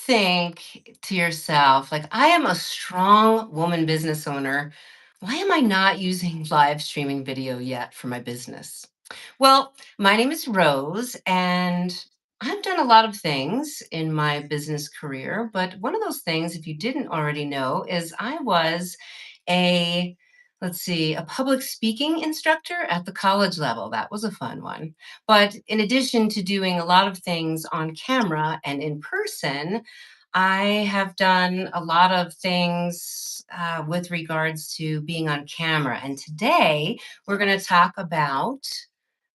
think to yourself, like, I am a strong woman business owner. Why am I not using live streaming video yet for my business? Well, my name is Rose, and I've done a lot of things in my business career. But one of those things, if you didn't already know, is I was a, let's see, a public speaking instructor at the college level. That was a fun one. But in addition to doing a lot of things on camera and in person, I have done a lot of things with regards to being on camera. And today we're going to talk about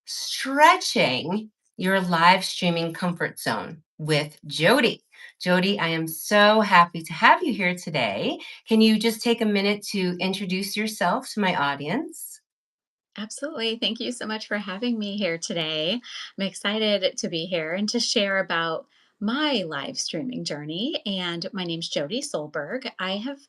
stretching your live streaming comfort zone with Jodie. Jodie, I am so happy to have you here today. Can you just take a minute to introduce yourself to my audience? Absolutely. Thank you so much for having me here today. I'm excited to be here and to share about my live streaming journey. And my name's Jodie Solberg. I have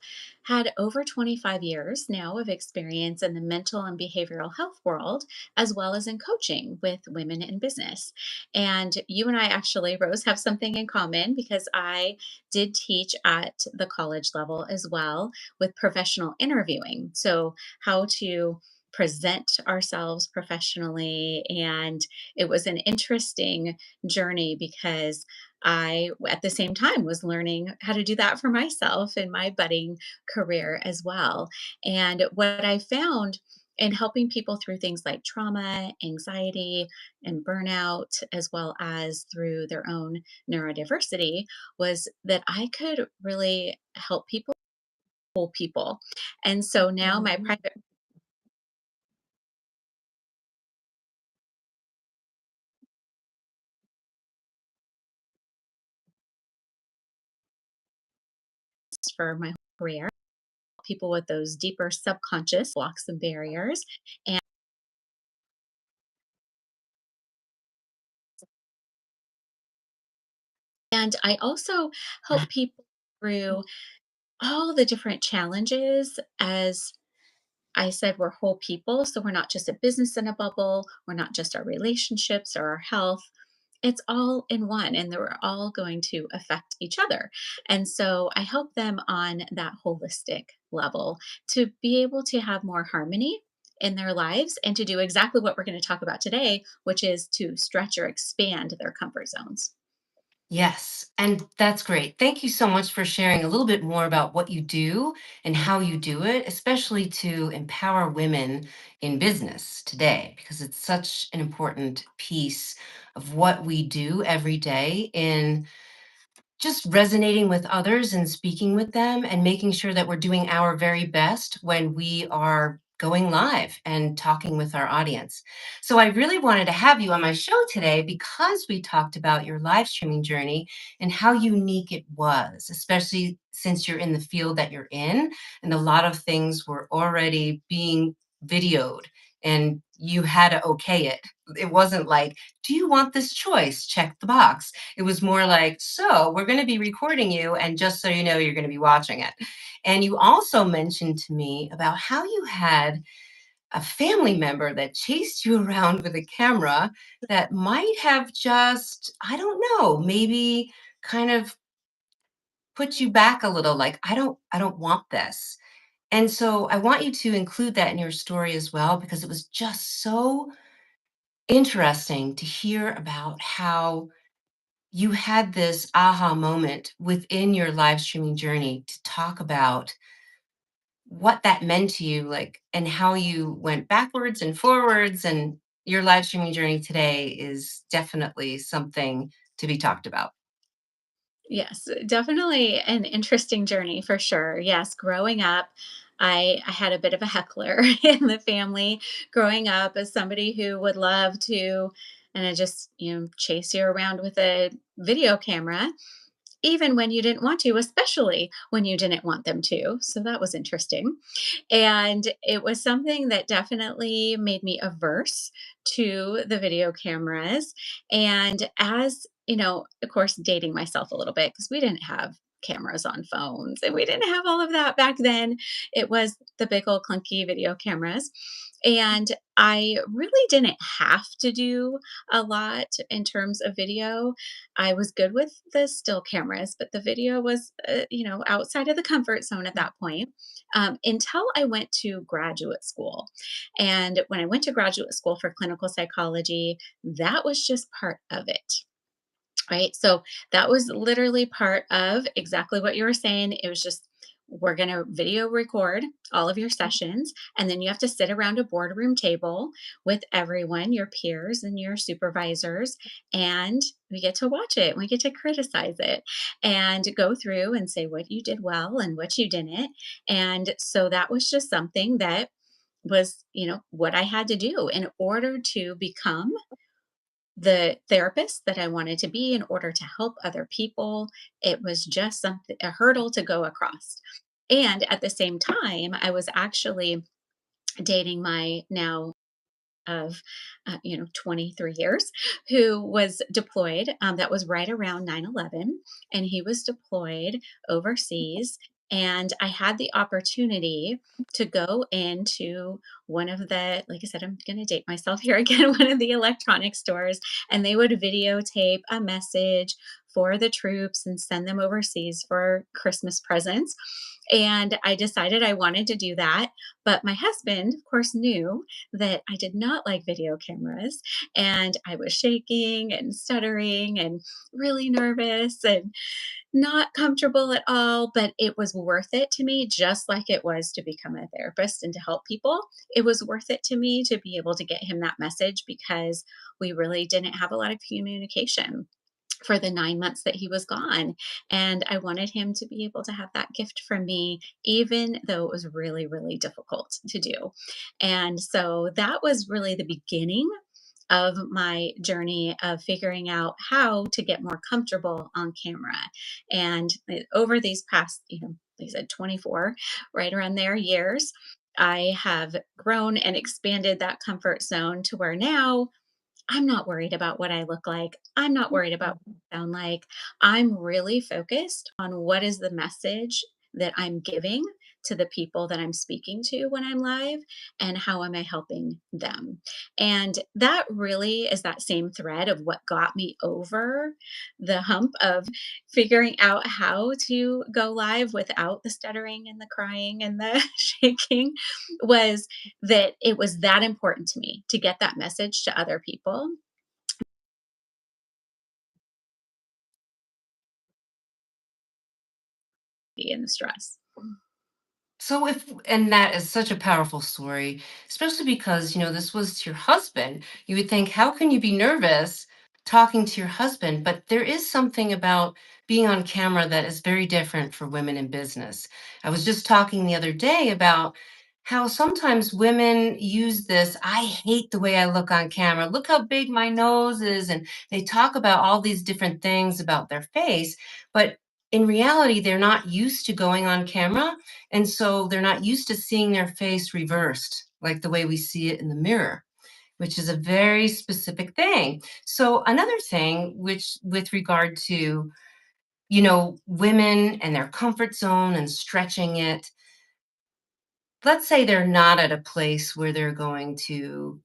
had over 25 years now of experience in the mental and behavioral health world, as well as in coaching with women in business. And you and I actually, Rose, have something in common because I did teach at the college level as well with professional interviewing. So, how to present ourselves professionally. And it was an interesting journey because I, at the same time, was learning how to do that for myself in my budding career as well. And what I found in helping people through things like trauma, anxiety, and burnout, as well as through their own neurodiversity, was that I could really help people, whole people. And so now my Mhm. private for my career, people with those deeper subconscious blocks and barriers. And, and I also help people through all the different challenges. As I said, we're whole people. So we're not just a business in a bubble, we're not just our relationships or our health. It's all in one, and they're all going to affect each other. And so I help them on that holistic level to be able to have more harmony in their lives and to do exactly what we're going to talk about today, which is to stretch or expand their comfort zones. Yes, and that's great. Thank you so much for sharing a little bit more about what you do and how you do it, especially to empower women in business today, because it's such an important piece of what we do every day in just resonating with others and speaking with them and making sure that we're doing our very best when we are going live and talking with our audience. So I really wanted to have you on my show today because we talked about your live streaming journey and how unique it was, especially since you're in the field that you're in and a lot of things were already being videoed and you had to okay it. It wasn't like, do you want this choice? Check the box. It was more like, so we're going to be recording you, and just so you know, you're going to be watching it. And you also mentioned to me about how you had a family member that chased you around with a camera that might have just, I don't know, maybe kind of put you back a little like, I don't want this. And so I want you to include that in your story as well, because it was just so interesting to hear about how you had this aha moment within your live streaming journey to talk about what that meant to you, like, and how you went backwards and forwards. And your live streaming journey today is definitely something to be talked about. Yes, definitely an interesting journey for sure. Yes, growing up, I had a bit of a heckler in the family growing up as somebody who would love to and I just, chase you around with a video camera, even when you didn't want to, especially when you didn't want them to. So that was interesting. And it was something that definitely made me averse to the video cameras. And as, of course, dating myself a little bit because we didn't have cameras on phones, and we didn't have all of that back then. It was the big old clunky video cameras. And I really didn't have to do a lot in terms of video. I was good with the still cameras, but the video was, outside of the comfort zone at that point, until I went to graduate school. And when I went to graduate school for clinical psychology, that was just part of it. Right? So that was literally part of exactly what you were saying. It was just, we're going to video record all of your sessions, and then you have to sit around a boardroom table with everyone, your peers and your supervisors, and we get to watch it. We get to criticize it and go through and say what you did well and what you didn't. And so that was just something that was, what I had to do in order to become the therapist that I wanted to be in order to help other people. It was just something, a hurdle to go across. And at the same time, I was actually dating my now of 23 years, who was deployed. That was right around 9/11, and he was deployed overseas. And I had the opportunity to go into one of the, like I said, I'm going to date myself here again, one of the electronic stores, and they would videotape a message for the troops and send them overseas for Christmas presents. And I decided I wanted to do that. But my husband, of course, knew that I did not like video cameras, and I was shaking and stuttering and really nervous and not comfortable at all, but it was worth it to me, just like it was to become a therapist and to help people. It was worth it to me to be able to get him that message because we really didn't have a lot of communication for the 9 months that he was gone. And I wanted him to be able to have that gift from me, even though it was really, really difficult to do. And so that was really the beginning of my journey of figuring out how to get more comfortable on camera. And over these past, like I said, 24, right around there years, I have grown and expanded that comfort zone to where now I'm not worried about what I look like. I'm not worried about what I sound like. I'm really focused on what is the message that I'm giving to the people that I'm speaking to when I'm live, and how am I helping them. And that really is that same thread of what got me over the hump of figuring out how to go live without the stuttering and the crying and the shaking, was that it was that important to me to get that message to other people in the stress. So if and that is such a powerful story, especially because, this was to your husband. You would think, how can you be nervous talking to your husband? But there is something about being on camera that is very different for women in business. I was just talking the other day about how sometimes women use this, I hate the way I look on camera. Look how big my nose is. And they talk about all these different things about their face. But in reality, they're not used to going on camera, and so they're not used to seeing their face reversed like the way we see it in the mirror, which is a very specific thing. So another thing, which with regard to, women and their comfort zone and stretching it, let's say they're not at a place where they're going to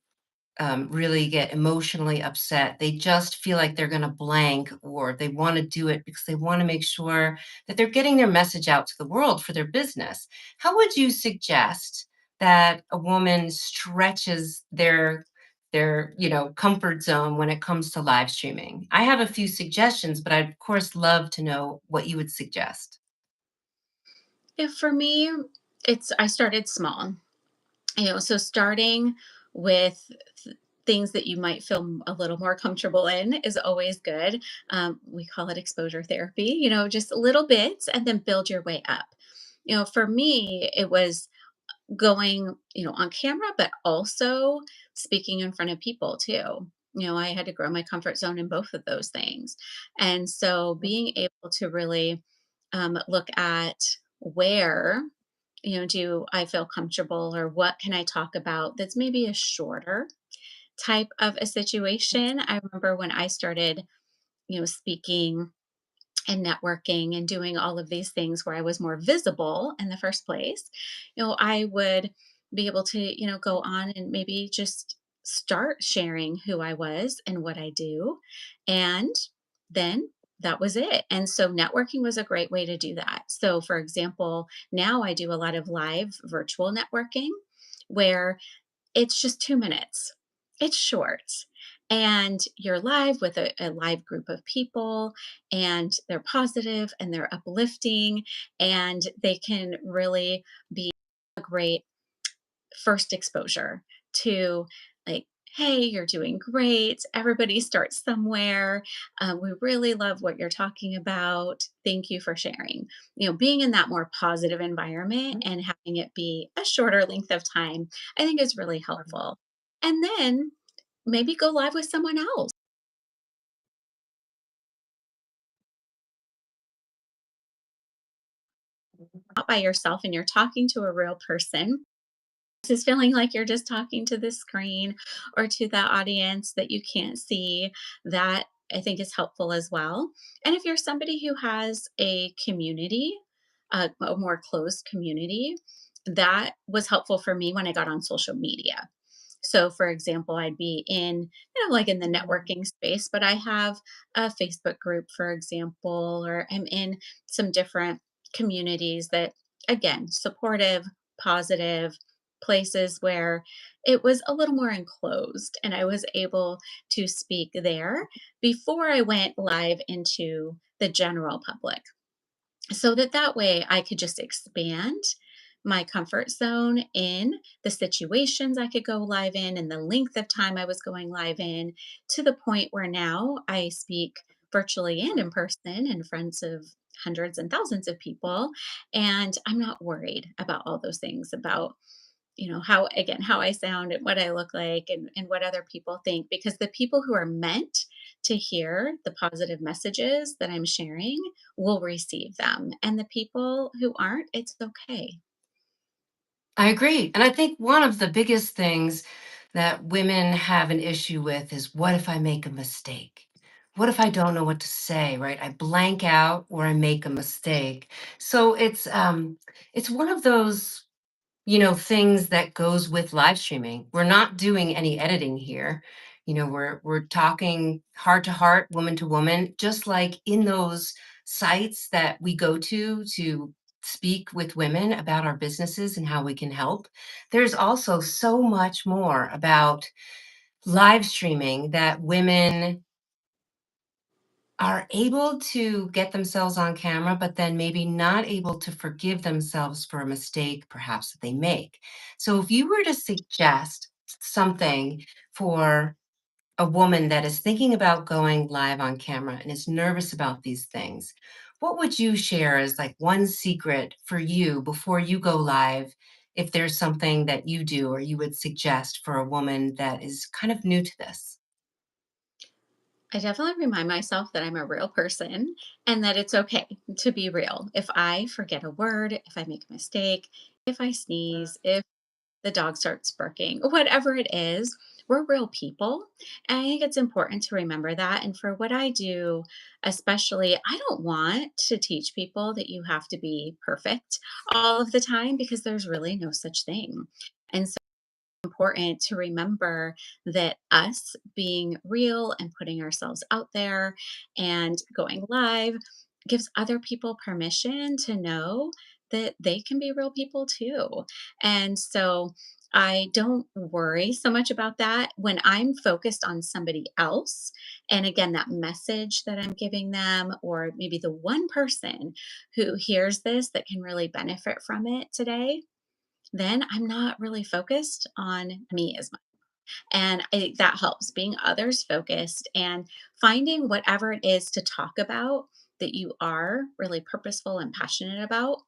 really get emotionally upset. They just feel like they're going to blank, or they want to do it because they want to make sure that they're getting their message out to the world for their business. How would you suggest that a woman stretches their comfort zone when it comes to live streaming? I have a few suggestions, but I'd of course love to know what you would suggest. If for me, I started small, so starting with things that you might feel a little more comfortable in is always good. We call it exposure therapy, just little bits and then build your way up. For me, it was going, on camera, but also speaking in front of people too. I had to grow my comfort zone in both of those things. And so being able to really look at where, do I feel comfortable, or what can I talk about that's maybe a shorter type of a situation. I remember when I started, speaking and networking and doing all of these things where I was more visible in the first place, I would be able to, go on and maybe just start sharing who I was and what I do. And then that was it. And so networking was a great way to do that. So, for example, now I do a lot of live virtual networking where it's just 2 minutes. It's short. And you're live with a live group of people, and they're positive and they're uplifting, and they can really be a great first exposure to, like, hey, you're doing great. Everybody starts somewhere. We really love what you're talking about. Thank you for sharing. Being in that more positive environment and having it be a shorter length of time, I think is really helpful. And then maybe go live with someone else, not by yourself, and you're talking to a real person versus feeling like you're just talking to the screen or to the audience that you can't see. That I think is helpful as well. And if you're somebody who has a community, a more closed community, that was helpful for me when I got on social media. So, for example, I'd be in, like in the networking space, but I have a Facebook group, for example, or I'm in some different communities that, again, supportive, positive places where it was a little more enclosed and I was able to speak there before I went live into the general public, so that way I could just expand my comfort zone in the situations I could go live in and the length of time I was going live in, to the point where now I speak virtually and in person in front of hundreds and thousands of people, and I'm not worried about all those things about, how, again, how I sound and what I look like, and what other people think, because the people who are meant to hear the positive messages that I'm sharing will receive them, and the people who aren't, it's okay. I agree. And I think one of the biggest things that women have an issue with is, what if I make a mistake? What if I don't know what to say, right? I blank out or I make a mistake. So it's one of those, things that goes with live streaming. We're not doing any editing here. We're talking heart to heart, woman to woman, just like in those sites that we go to speak with women about our businesses and how we can help. There's also so much more about live streaming that women are able to get themselves on camera, but then maybe not able to forgive themselves for a mistake perhaps that they make. So if you were to suggest something for a woman that is thinking about going live on camera and is nervous about these things, what would you share as like one secret for you before you go live? If there's something that you do or you would suggest for a woman that is kind of new to this. I definitely remind myself that I'm a real person and that it's okay to be real. If I forget a word, if I make a mistake, if I sneeze, if the dog starts barking, whatever it is, we're real people. And I think it's important to remember that. And for what I do, especially, I don't want to teach people that you have to be perfect all of the time, because there's really no such thing. And so important to remember that us being real and putting ourselves out there and going live gives other people permission to know that they can be real people too. And so I don't worry so much about that when I'm focused on somebody else. And again, that message that I'm giving them, or maybe the one person who hears this that can really benefit from it today, then I'm not really focused on me as much. And I think that helps, being others focused and finding whatever it is to talk about that you are really purposeful and passionate about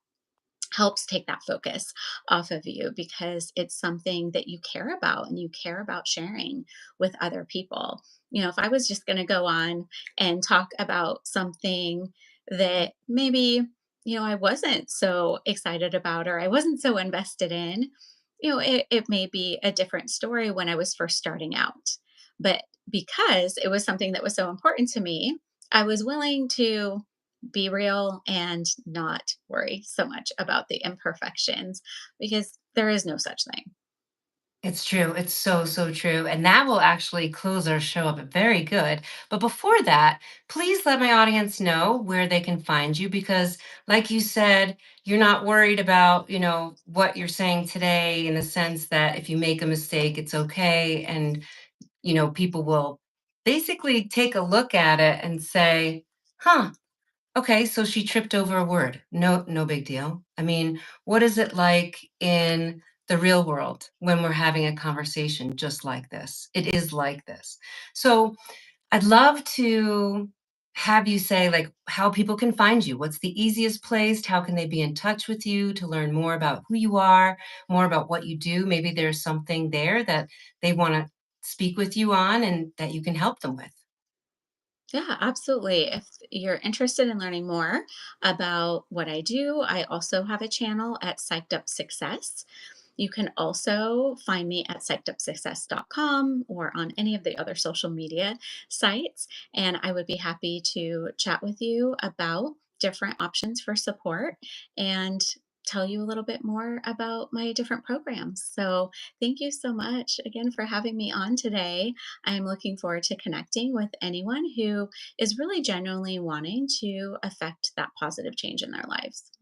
helps take that focus off of you, because it's something that you care about and you care about sharing with other people. If I was just going to go on and talk about something that maybe, I wasn't so excited about or I wasn't so invested in, it may be a different story when I was first starting out. But because it was something that was so important to me, I was willing to be real and not worry so much about the imperfections because there is no such thing. It's true. It's so, so true. And that will actually close our show up very good. But before that, please let my audience know where they can find you because, like you said, you're not worried about, what you're saying today in the sense that if you make a mistake, it's okay. And, people will basically take a look at it and say, huh, okay, so she tripped over a word. No, no big deal. I mean, what is it like in the real world when we're having a conversation just like this? It is like this. So I'd love to have you say like how people can find you. What's the easiest place? How can they be in touch with you to learn more about who you are, more about what you do? Maybe there's something there that they want to speak with you on and that you can help them with. Yeah, absolutely. If you're interested in learning more about what I do, I also have a channel at Psyched Up Success. You can also find me at psychedupsuccess.com or on any of the other social media sites. And I would be happy to chat with you about different options for support and tell you a little bit more about my different programs. So, thank you so much again for having me on today. I'm looking forward to connecting with anyone who is really genuinely wanting to affect that positive change in their lives.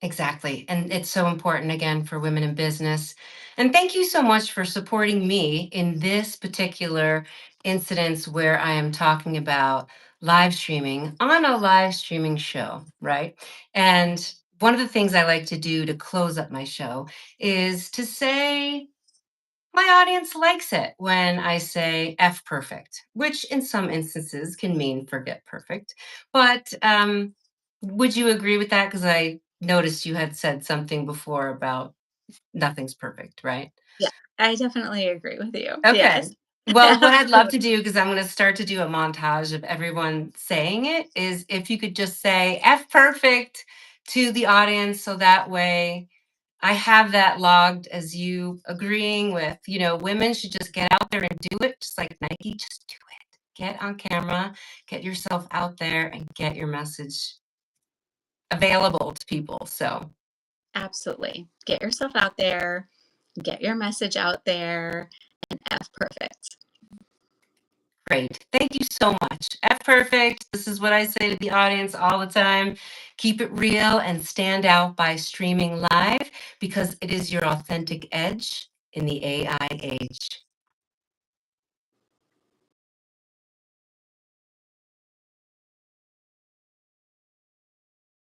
Exactly. And it's so important again for women in business. And thank you so much for supporting me in this particular incident where I am talking about live streaming on a live streaming show, right? And one of the things I like to do to close up my show is to say, my audience likes it when I say F perfect, which in some instances can mean forget perfect. But would you agree with that? Because I noticed you had said something before about nothing's perfect, right? Yeah, I definitely agree with you. Okay. Yes. Well, what I'd love Absolutely. to do, because I'm going to start to do a montage of everyone saying it, is if you could just say F perfect to the audience so that way I have that logged as you agreeing with, women should just get out there and do it, just like Nike, just do it. Get on camera, get yourself out there, and get your message available to people. So Absolutely. Get yourself out there, get your message out there, and F perfect. great. Thank you so much. F perfect. This is what I say to the audience all the time. Keep it real and stand out by streaming live because it is your authentic edge in the AI age.